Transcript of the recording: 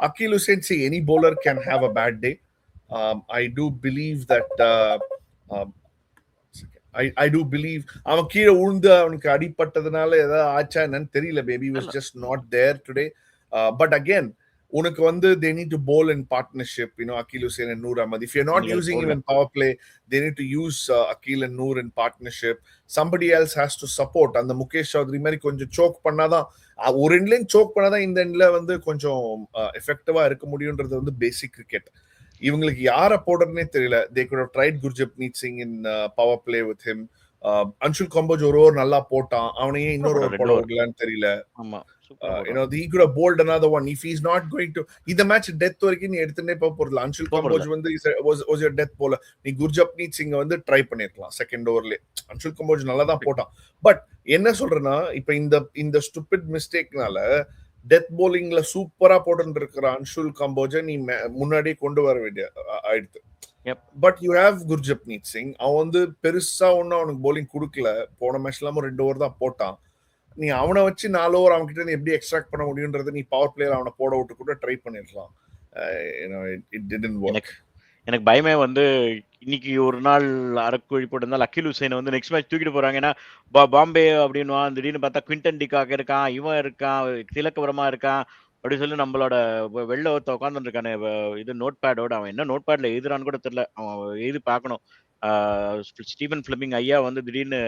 Akil Hussain, see, any bowler can have a bad day. I do believe that. Um, I do believe அவன் கீழே உழுந்து அவனுக்கு அடிப்பட்டதுனால ஏதாவது ஆச்சா என்னன்னு தெரியல. Baby was இல்ல. just not there today. But again, உனக்கு வந்து they need to bowl in partnership. Akil Hussain and Noor Ahmad. If you're not இன்னைக்கு அது using him போடல. in power play, they need to use Akil and Noor in partnership. Somebody else has to support. அந்த முகேஷ் சௌத்ரி மாதிரி கொஞ்சம் choke பண்ணாதான், ஒரு எண்ட்லையும் choke பண்ணாதான் இந்த எண்ட்ல வந்து கொஞ்சம் எஃபெக்டிவா இருக்க முடியுன்றது வந்து பேசிக் கிரிக்கெட். இவங்களுக்கு யாரை போடுறதுனே தெரியல. They could have tried Gurjapneet Singh in power play with him. Anshul Kamboj ஒரு ஓவர் நல்லா போட்டான், அவனையே சூப்பரா இன்னொரு போட்டார் ஓவர் 2 போட ஓவர். விடலான்னு தெரியல. ஆமா. சூப்பரா போட்டார். He could have bowled another one. If he's not going to, இந்த மேட்ச் டெத் வரைக்கும் நீ எடுத்துட்டே போக போறதுல. அன்சுல் போறதில்ல. கம்போஜ் வந்து was your death bowler. நீ குர்ஜப்னீத் சிங் வந்து ட்ரை பண்ணிருக்கலாம் செகண்ட் ஓவர்லயே. அன்சுல் கம்போஜ் நல்லா தான் போட்டான். பட் என்ன சொல்றேன்னா, இப்ப இந்த ஸ்டூபிட் மிஸ்டேக்னால டெத் போலிங்ல சூப்பரா போட்டு இருக்கிற அன்சுல் கம்போஜை நீ முன்னாடியே கொண்டு வர வேண்டிய ஆயிடுது. But you have Gurjapneet Singh. அவன் வந்து பெருசா ஒன்னும் அவனுக்கு போலிங் கொடுக்கல. போன மேட்ச் இல்லாம 2 ஓவர் தான் போட்டான். நீ அவனை வச்சு 4 ஓவர் அவன் கிட்ட எப்படி எக்ஸ்ட்ராக்ட் பண்ண முடியும்ன்றது நீ பவர் பிளேயர் அவனை போட விட்டு கூட ட்ரை பண்ணிருக்கலாம். It didn't work. எனக்கு பயமே வந்து இன்னைக்கு ஒரு நாள் அரக்குழி போட்டிருந்தால் அகில் ஹுசைனை வந்து நெக்ஸ்ட் மேட்ச் தூக்கிட்டு போறாங்க. ஏன்னா பாம்பே அப்படின்வான், திடீர்னு பார்த்தா குவிண்டன் டிகாக் இருக்கான், இவன் இருக்கான், திலக்கவரமா இருக்கான் அப்படின்னு சொல்லி நம்மளோட வெளில ஒருத்த உட்காந்துட்டு இருக்கானே இது நோட் பேடோட, அவன் என்ன நோட் பேட்ல எழுதுறான்னு கூட தெரியல. அவன் எழுதி பார்க்கணும். ஸ்டீவன் ஃபிளமிங் ஐயா வந்து திடீர்னு